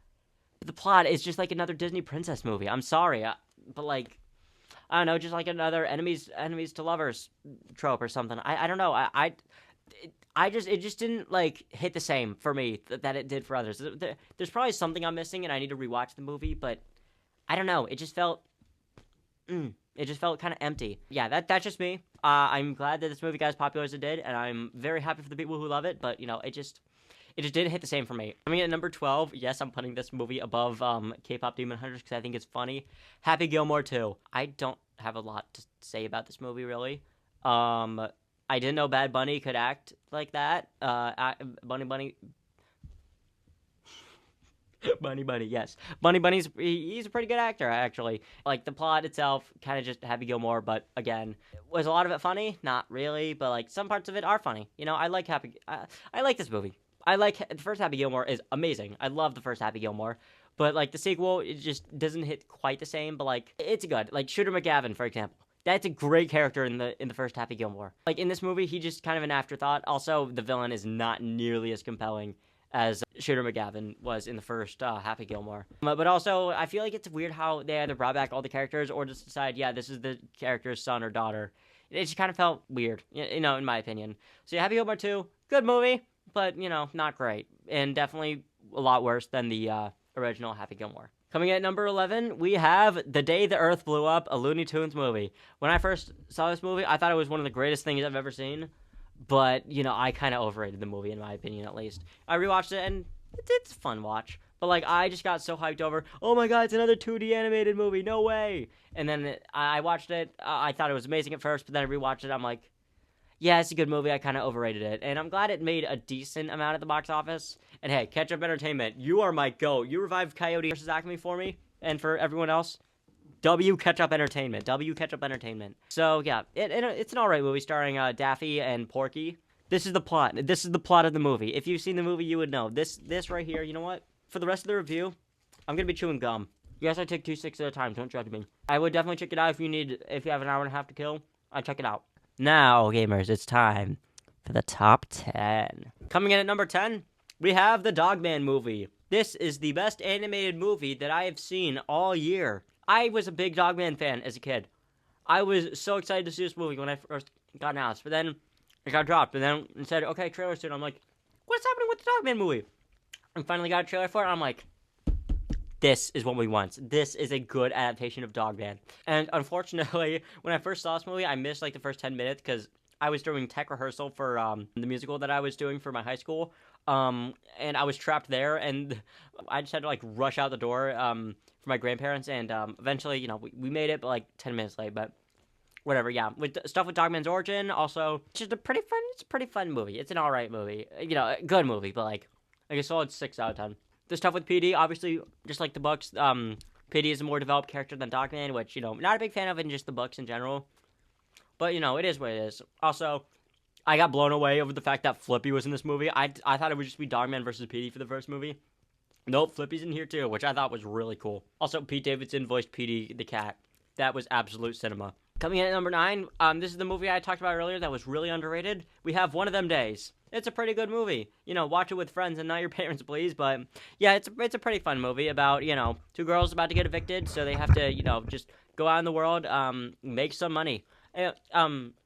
But the plot is just like another Disney princess movie. I'm sorry. But, like, I don't know, just like another enemies to lovers trope or something. I don't know. It just didn't, like, hit the same for me that it did for others. There's probably something I'm missing, and I need to rewatch the movie, but I don't know. It just felt kind of empty. Yeah, that's just me. I'm glad that this movie got as popular as it did, and I'm very happy for the people who love it, but, you know, it just didn't hit the same for me. Coming in at number 12, yes, I'm putting this movie above K-pop Demon Hunters because I think it's funny. Happy Gilmore 2. I don't have a lot to say about this movie, really. I didn't know Bad Bunny could act like that. Bunny, yes. He's a pretty good actor, actually. Like, the plot itself, kind of just Happy Gilmore, but again, was a lot of it funny? Not really, but, like, some parts of it are funny. You know, I like this movie. The first Happy Gilmore is amazing. I love the first Happy Gilmore. But, like, the sequel, it just doesn't hit quite the same, but, like, it's good. Like, Shooter McGavin, for example. That's a great character in the first Happy Gilmore. Like, in this movie, he's just kind of an afterthought. Also, the villain is not nearly as compelling as Shooter McGavin was in the first Happy Gilmore. But also, I feel like it's weird how they either brought back all the characters or just decide, yeah, this is the character's son or daughter. It just kind of felt weird, you know, in my opinion. So, yeah, Happy Gilmore 2, good movie, but, you know, not great. And definitely a lot worse than the original Happy Gilmore. Coming in at number 11, we have The Day the Earth Blew Up, a Looney Tunes movie. When I first saw this movie, I thought it was one of the greatest things I've ever seen. But, you know, I kind of overrated the movie, in my opinion, at least. I rewatched it, and it's a fun watch. But, like, I just got so hyped over, oh my god, it's another 2D animated movie, no way! And then I watched it, I thought it was amazing at first, but then I rewatched it, I'm like, yeah, it's a good movie, I kind of overrated it. And I'm glad it made a decent amount at the box office. And hey, Ketchup Entertainment, you are my GOAT. You revived Coyote vs. Acme for me, and for everyone else. W Ketchup Entertainment. So, yeah, it's an alright movie starring Daffy and Porky. This is the plot. This is the plot of the movie. If you've seen the movie, you would know. This right here, you know what? For the rest of the review, I'm going to be chewing gum. Yes, I take 2 sticks at a time. Don't judge me. I would definitely check it out if you have an hour and a half to kill. I'd check it out. Now, gamers, it's time for the top 10. Coming in at number 10, we have the Dogman movie. This is the best animated movie that I have seen all year. I was a big Dogman fan as a kid. I was so excited to see this movie when I first got announced, but then it got dropped, and then it said, okay, trailer soon. I'm like, what's happening with the Dogman movie? And finally got a trailer for it, and I'm like, this is what we want. This is a good adaptation of Dogman. And unfortunately, when I first saw this movie, I missed like the first 10 minutes because I was doing tech rehearsal for the musical that I was doing for my high school. And I was trapped there, and I just had to like rush out the door for my grandparents. And eventually, you know, we made it, but like 10 minutes late. But whatever, yeah. With stuff with Dogman's origin, also, it's just a pretty fun movie. It's an alright movie. You know, a good movie, but like a solid 6 out of 10. The stuff with PD, obviously, just like the books, PD is a more developed character than Dogman, which, you know, not a big fan of in just the books in general. But, you know, it is what it is. Also, I got blown away over the fact that Flippy was in this movie. I thought it would just be Dogman versus PD for the first movie. Nope, Flippy's in here too, which I thought was really cool. Also, Pete Davidson voiced PD the cat. That was absolute cinema. Coming in at number 9, this is the movie I talked about earlier that was really underrated. We have One of Them Days. it's a pretty good movie. You know, watch it with friends and not your parents, please. But yeah, it's a pretty fun movie about, you know, two girls about to get evicted, so they have to, you know, just go out in the world, make some money. I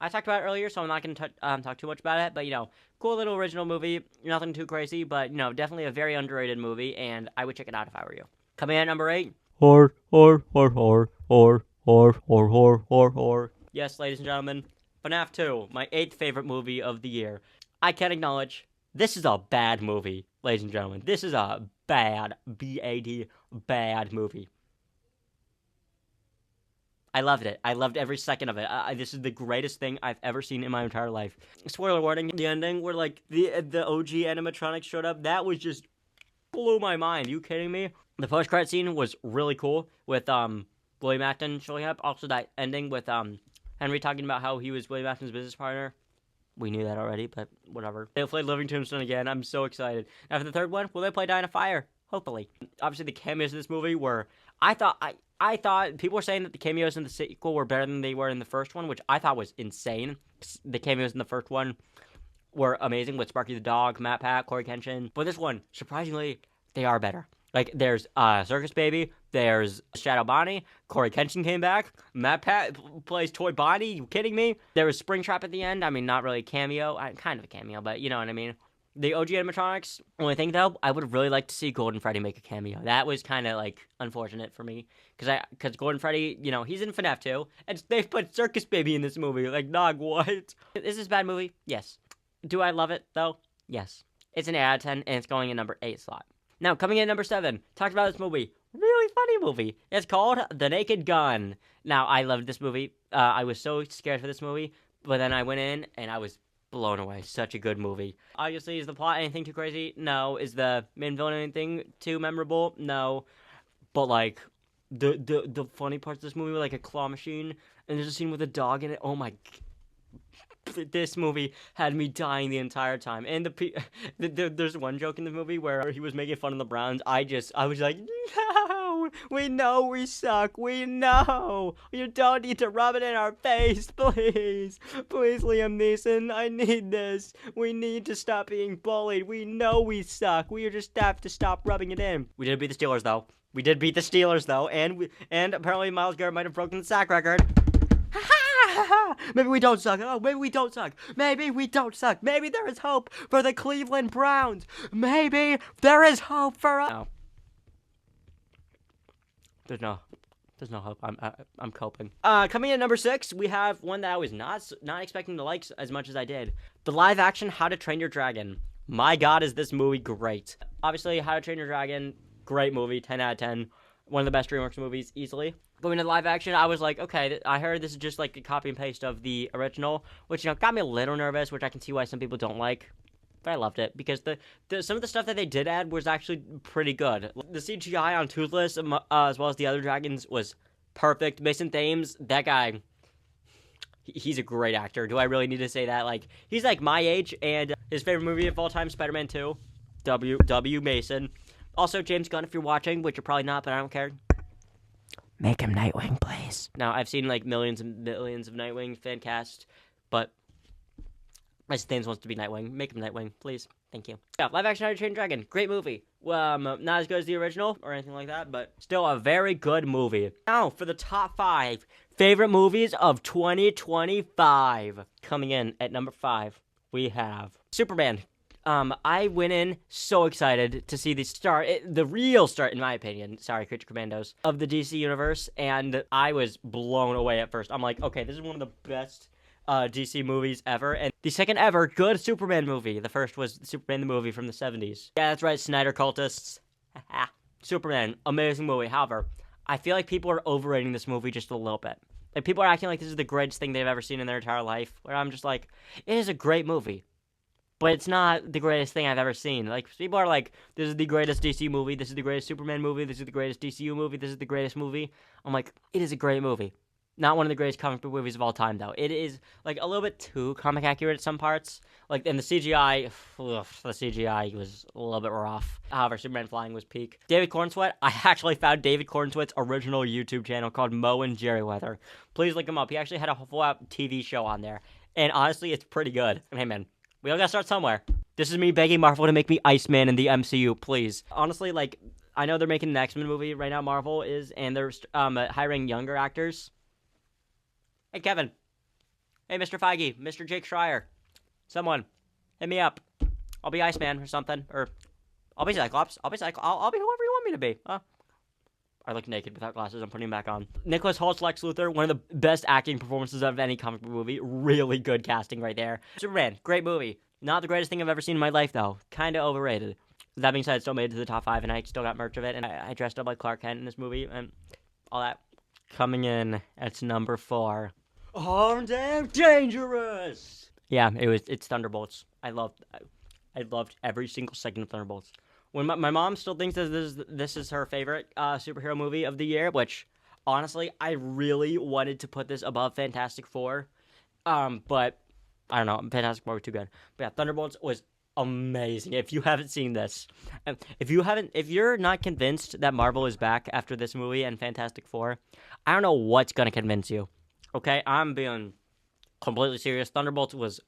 talked about it earlier, so I'm not going to talk too much about it. But, you know, cool little original movie, nothing too crazy, but, you know, definitely a very underrated movie, and I would check it out if I were you. Coming in at number 8. Yes, ladies and gentlemen, FNAF 2, my 8th favorite movie of the year. I can acknowledge, this is a bad movie, ladies and gentlemen. This is a bad, B-A-D, bad movie. I loved it. I loved every second of it. This is the greatest thing I've ever seen in my entire life. Spoiler warning, the ending where, like, the OG animatronics showed up, that was just blew my mind. Are you kidding me? The post-credit scene was really cool with, William Afton showing up. Also, that ending with, Henry talking about how he was William Afton's business partner. We knew that already, but whatever. They'll play Living Tombstone again. I'm so excited. Now, for the third one, will they play Die in a Fire? Hopefully. Obviously, the cameos in this movie were... I thought people were saying that the cameos in the sequel were better than they were in the first one, which I thought was insane. The cameos in the first one were amazing with Sparky the Dog, Matt Pat, Corey Kenshin. But this one, surprisingly, they are better. Like, there's Circus Baby, there's Shadow Bonnie, Corey Kenshin came back, Matt Pat plays Toy Bonnie, you kidding me? There was Springtrap at the end, I mean, not really a cameo, kind of a cameo, but you know what I mean. The OG animatronics, only thing though, I would really like to see Golden Freddy make a cameo. That was kind of, like, unfortunate for me, because Golden Freddy, you know, he's in FNAF 2, and they've put Circus Baby in this movie, like, dog, what? Is this a bad movie? Yes. Do I love it, though? Yes. It's an 8 out of 10, and it's going in number 8 slot. Now, coming in at number 7, talked about this movie. Really funny movie. It's called The Naked Gun. Now, I loved this movie. I was so scared for this movie, but then I went in, and I was blown away. Such a good movie. Obviously, is the plot anything too crazy? No. Is the main villain anything too memorable? No. But, like, the funny parts of this movie were, like, a claw machine, and there's a scene with a dog in it. Oh, my... This movie had me dying the entire time. And there's one joke in the movie where he was making fun of the Browns. I was like, no, we know we suck. We know. You don't need to rub it in our face, please. Please, Liam Neeson, I need this. We need to stop being bullied. We know we suck. We just have to stop rubbing it in. We did beat the Steelers, though. And apparently Myles Garrett might have broken the sack record. Maybe we don't suck. Oh, maybe we don't suck. Maybe we don't suck. Maybe there is hope for the Cleveland Browns. Maybe there is hope for us. No. There's no hope. I'm coping. Coming in at number 6, we have one that I was not expecting to like as much as I did. The live action How to Train Your Dragon. My God, is this movie great. Obviously, How to Train Your Dragon, great movie, 10 out of 10. One of the best DreamWorks movies, easily. Going to live action, I was like, okay, I heard this is just like a copy and paste of the original, which, you know, got me a little nervous, which I can see why some people don't like. But I loved it, because some of the stuff that they did add was actually pretty good. The CGI on Toothless, as well as the other dragons, was perfect. Mason Thames, that guy, he's a great actor. Do I really need to say that? Like, he's like my age, and his favorite movie of all time, Spider-Man 2. W. Mason. Also, James Gunn, if you're watching, which you're probably not, but I don't care. Make him Nightwing, please. Now, I've seen, like, millions and millions of Nightwing fan cast, but Mason Thames wants to be Nightwing. Make him Nightwing, please. Thank you. Yeah, live action How to Train Your Dragon. Great movie. Not as good as the original or anything like that, but still a very good movie. Now, for the top 5 favorite movies of 2025. Coming in at number 5, we have Superman. I went in so excited to see the real start, in my opinion, Creature Commandos, of the DC universe, and I was blown away at first. I'm like, okay, this is one of the best DC movies ever, and the second ever good Superman movie. The first was Superman the movie from the 70s. Yeah, that's right, Snyder cultists. Superman, amazing movie. However, I feel like people are overrating this movie just a little bit. Like, people are acting like this is the greatest thing they've ever seen in their entire life, where I'm just like, it is a great movie. But it's not the greatest thing I've ever seen. Like, people are like, this is the greatest DC movie, this is the greatest Superman movie, this is the greatest DCU movie, this is the greatest movie. I'm like, it is a great movie. Not one of the greatest comic book movies of all time, though. It is, like, a little bit too comic accurate at some parts. Like, and the CGI, the CGI was a little bit rough. However, Superman flying was peak. David Cornsweet, I actually found David Cornsweet's original YouTube channel called Mo and Jerry Weather. Please look him up. He actually had a full-out TV show on there. And honestly, it's pretty good. And hey, man, we all gotta start somewhere. This is me begging Marvel to make me Iceman in the MCU, please. Honestly, like, I know they're making the X-Men movie right now, Marvel is, and they're hiring younger actors. Hey, Kevin. Hey, Mr. Feige. Mr. Jake Schreier. Someone. Hit me up. I'll be Iceman or something. Or, I'll be Cyclops. I'll be whoever you want me to be. I look naked without glasses. I'm putting them back on. Nicholas Holt's Lex Luthor, one of the best acting performances of any comic book movie. Really good casting right there. Superman, great movie. Not the greatest thing I've ever seen in my life, though. Kind of overrated. That being said, it still made it to the top 5, and I still got merch of it, and I dressed up like Clark Kent in this movie, and all that. Coming in at number 4. Armed and Dangerous! Yeah, it's Thunderbolts. I loved every single second of Thunderbolts. When my mom still thinks that this is her favorite superhero movie of the year, which, honestly, I really wanted to put this above Fantastic Four, but I don't know, Fantastic Four was too good. But yeah, Thunderbolts was amazing. If you haven't seen this, if you're not convinced that Marvel is back after this movie and Fantastic Four, I don't know what's gonna convince you. Okay, I'm being completely serious. Thunderbolts was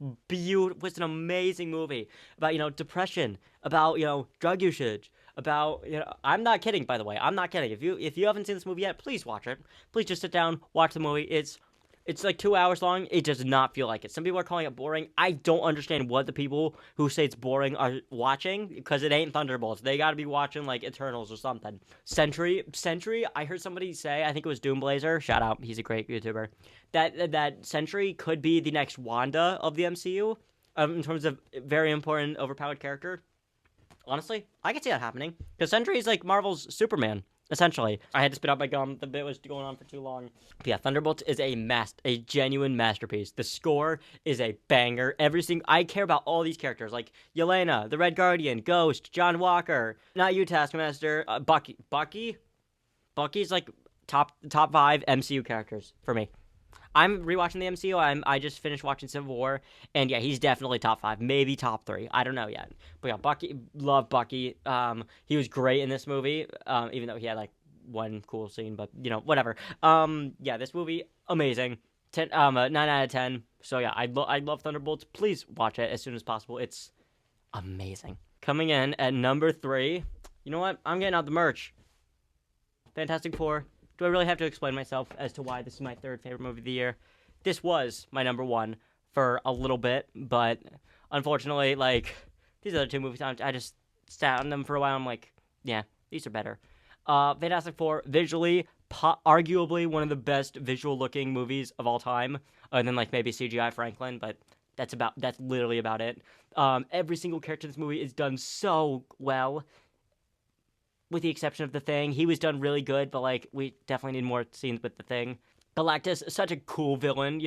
an amazing movie about depression, about drug usage, about I'm not kidding, by the way. I'm not kidding. If you haven't seen this movie yet, please watch it. Please just sit down, watch the movie. It's like 2 hours long. It does not feel like it. Some people are calling it boring. I don't understand what the people who say it's boring are watching, because it ain't Thunderbolts. They got to be watching like Eternals or something. Sentry. I heard somebody say, I think it was Doomblazer. Shout out, he's a great YouTuber. That Sentry could be the next Wanda of the MCU, in terms of very important, overpowered character. Honestly, I could see that happening, because Sentry is like Marvel's Superman. Essentially, I had to spit out my gum. The bit was going on for too long. But yeah, Thunderbolts is a genuine masterpiece. The score is a banger. I care about all these characters, like Yelena, the Red Guardian, Ghost, John Walker. Not you, Taskmaster. Bucky. Bucky's like top 5 MCU characters for me. I'm rewatching the MCU. I just finished watching Civil War, and yeah, he's definitely top 5, maybe top 3. I don't know yet. But yeah, Bucky, love Bucky. He was great in this movie, even though he had like one cool scene, but whatever. Yeah, this movie, amazing. 9 out of 10. So yeah, I love Thunderbolts. Please watch it as soon as possible. It's amazing. Coming in at number 3. You know what? I'm getting out the merch. Fantastic Four. Do I really have to explain myself as to why this is my 3rd favorite movie of the year? This was my number 1 for a little bit, but unfortunately, like, these other 2 movies, I just sat on them for a while. I'm like, yeah, these are better. Fantastic Four, visually, arguably one of the best visual-looking movies of all time, other than, like, maybe CGI Franklin, but that's literally about it. Every single character in this movie is done so well, with the exception of The Thing. He was done really good, but, like, we definitely need more scenes with The Thing. Galactus, such a cool villain,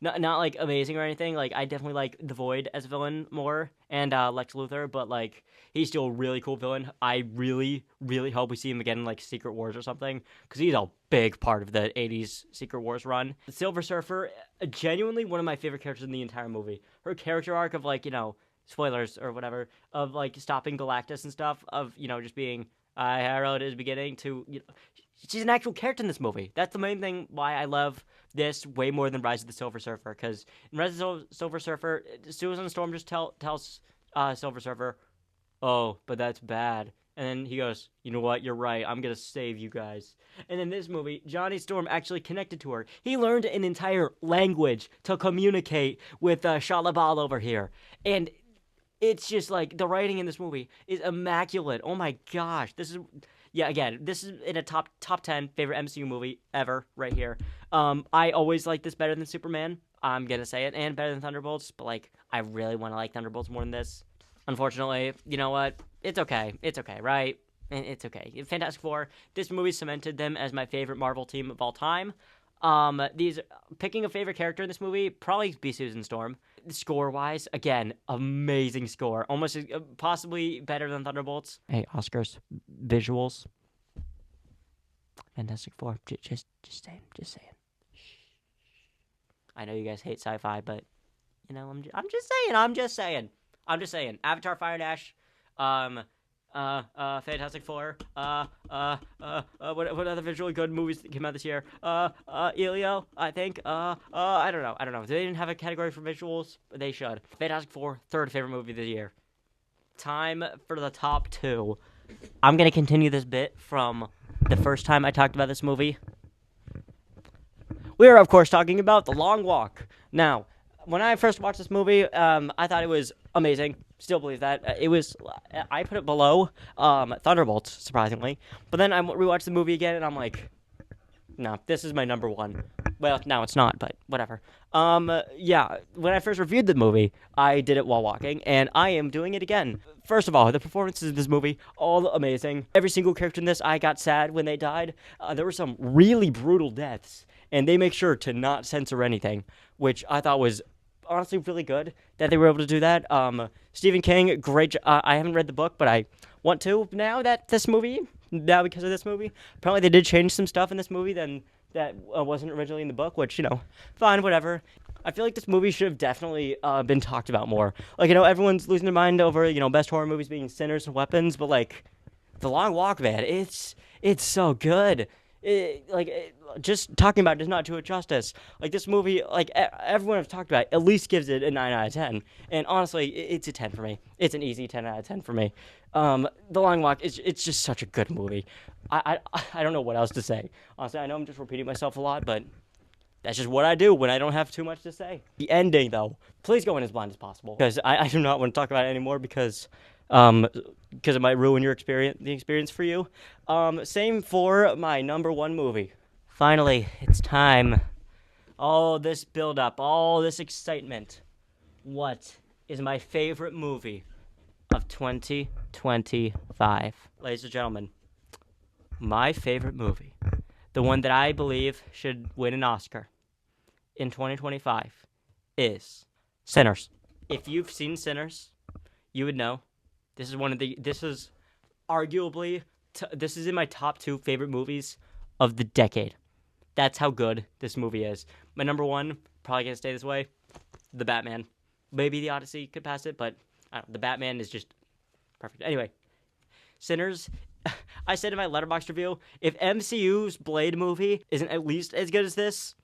not like, amazing or anything. Like, I definitely like The Void as a villain more, and Lex Luthor, but, like, he's still a really cool villain. I really, really hope we see him again in, like, Secret Wars or something, because he's a big part of the 80s Secret Wars run. The Silver Surfer, genuinely one of my favorite characters in the entire movie. Her character arc of, like, spoilers or whatever, of, like, stopping Galactus and stuff, of, just being hero at his beginning to, she's an actual character in this movie. That's the main thing why I love this way more than Rise of the Silver Surfer, because in Rise of the Silver Surfer, Susan Storm just tells Silver Surfer, oh, but that's bad. And then he goes, you know what, you're right, I'm gonna save you guys. And in this movie, Johnny Storm actually connected to her. He learned an entire language to communicate with Shalabal over here. And it's just like, the writing in this movie is immaculate. Oh my gosh. This is in a top 10 favorite MCU movie ever right here. I always like this better than Superman. I'm gonna say it, and better than Thunderbolts, but like, I really want to like Thunderbolts more than this. Unfortunately, you know what? It's okay. It's okay, right? It's okay. Fantastic Four, this movie cemented them as my favorite Marvel team of all time. Picking a favorite character in this movie, probably be Susan Storm. Score-wise, again, amazing score. Almost possibly better than Thunderbolts. Hey, Oscars, visuals. Fantastic Four. Just saying. I know you guys hate sci-fi, but I'm just saying. Avatar: Fire and Ash. Fantastic Four, what other visually good movies that came out this year? Elio, I think. I don't know. They didn't have a category for visuals, but they should. Fantastic Four, third favorite movie of the year. Time for the top 2. I'm gonna continue this bit from the first time I talked about this movie. We are, of course, talking about The Long Walk. Now, when I first watched this movie, I thought it was amazing. Still believe that. I put it below Thunderbolts, surprisingly. But then I rewatched the movie again, and I'm like, no, this is my number 1. Well, now it's not, but whatever. Yeah, when I first reviewed the movie, I did it while walking, and I am doing it again. First of all, the performances in this movie, all amazing. Every single character in this, I got sad when they died. There were some really brutal deaths, and they make sure to not censor anything, which I thought was honestly really good that they were able to do that. Stephen King, great. I haven't read the book, but I want to now because of this movie. Apparently, they did change some stuff in this movie that wasn't originally in the book, which, fine, whatever. I feel like this movie should have definitely been talked about more. Like, everyone's losing their mind over, best horror movies being Sinners and Weapons, but, like, The Long Walk, man, it's so good. Just talking about it does not do it justice. Like, this movie, like, everyone I've talked about at least gives it a 9 out of 10. And honestly, it's a 10 for me. It's an easy 10 out of 10 for me. The Long Walk, it's just such a good movie. I don't know what else to say. Honestly, I know I'm just repeating myself a lot, but that's just what I do when I don't have too much to say. The ending, though, please go in as blind as possible. Because I do not want to talk about it anymore because it might ruin the experience for you. Same for my number 1 movie. Finally, it's time. All this build-up, all this excitement. What is my favorite movie of 2025? Ladies and gentlemen, my favorite movie, the one that I believe should win an Oscar in 2025, is Sinners. If you've seen Sinners, you would know this is arguably this is in my top 2 favorite movies of the decade. That's how good this movie is. My number 1, probably gonna stay this way, The Batman. Maybe The Odyssey could pass it, but The Batman is just perfect. Anyway, Sinners. I said in my Letterboxd review, if MCU's Blade movie isn't at least as good as this,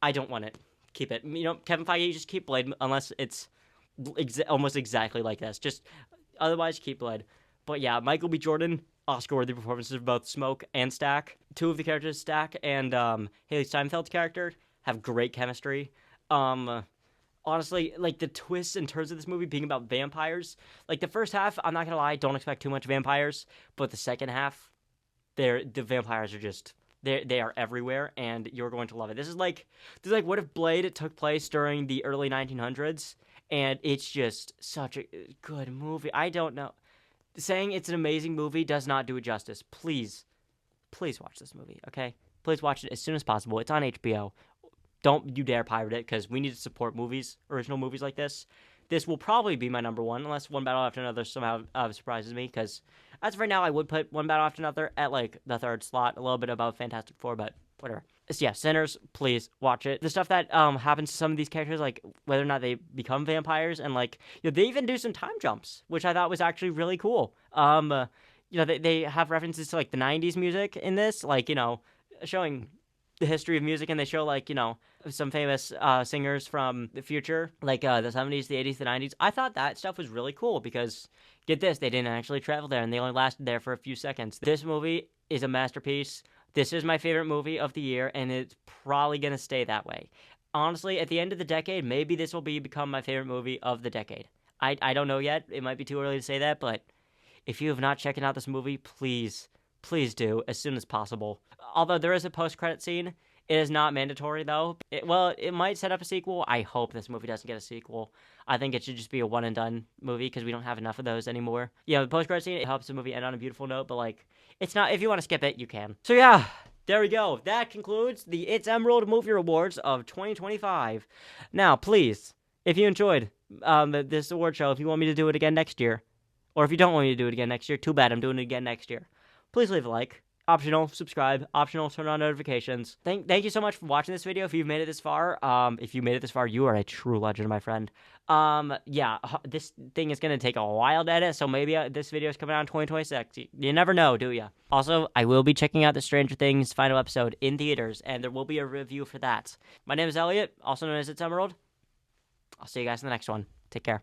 I don't want it. Keep it. Kevin Feige, just keep Blade unless it's almost exactly like this. Just otherwise, keep Blade. But yeah, Michael B. Jordan, Oscar-worthy performances of both Smoke and Stack. 2 of the characters, Stack and Haley Steinfeld's character, have great chemistry. Honestly, like, the twists and turns of this movie being about vampires. Like, the first half, I'm not gonna lie, don't expect too much vampires. But the second half, the vampires are just... They are everywhere, and you're going to love it. This is like what if Blade took place during the early 1900s, and it's just such a good movie. I don't know. Saying it's an amazing movie does not do it justice. Please watch this movie, okay? Please watch it as soon as possible. It's on HBO. Don't you dare pirate it, because we need to support original movies like this. This will probably be my number 1, unless One Battle After Another somehow surprises me, because as of right now, I would put One Battle After Another at, like, the 3rd slot, a little bit above Fantastic Four, but whatever. So yeah, Sinners, please watch it. The stuff that happens to some of these characters, like whether or not they become vampires, and like they even do some time jumps, which I thought was actually really cool. They have references to like the 90s music in this, like showing the history of music, and they show like some famous singers from the future, like the 70s, the 80s, the 90s. I thought that stuff was really cool because get this, they didn't actually travel there, and they only lasted there for a few seconds. This movie is a masterpiece. This is my favorite movie of the year, and it's probably going to stay that way. Honestly, at the end of the decade, maybe this will become my favorite movie of the decade. I don't know yet. It might be too early to say that, but if you have not checked out this movie, please do as soon as possible. Although there is a post-credit scene, it is not mandatory, though. It might set up a sequel. I hope this movie doesn't get a sequel. I think it should just be a one-and-done movie because we don't have enough of those anymore. The post-credit scene, it helps the movie end on a beautiful note, but, like, it's not... If you want to skip it, you can. So, yeah, there we go. That concludes the ItsEmerald Movie Awards of 2025. Now, please, if you enjoyed this award show, if you want me to do it again next year, or if you don't want me to do it again next year, too bad, I'm doing it again next year. Please leave a like. optional, subscribe, optional, turn on notifications. Thank you so much for watching this video. If you've made it this far, you are a true legend, my friend. Yeah, this thing is gonna take a while to edit, so maybe this video is coming out in 2026. You never know, do ya? Also, I will be checking out the Stranger Things final episode in theaters, and there will be a review for that. My name is Elliot, also known as ItsEmerald. I'll see you guys in the next one. Take care.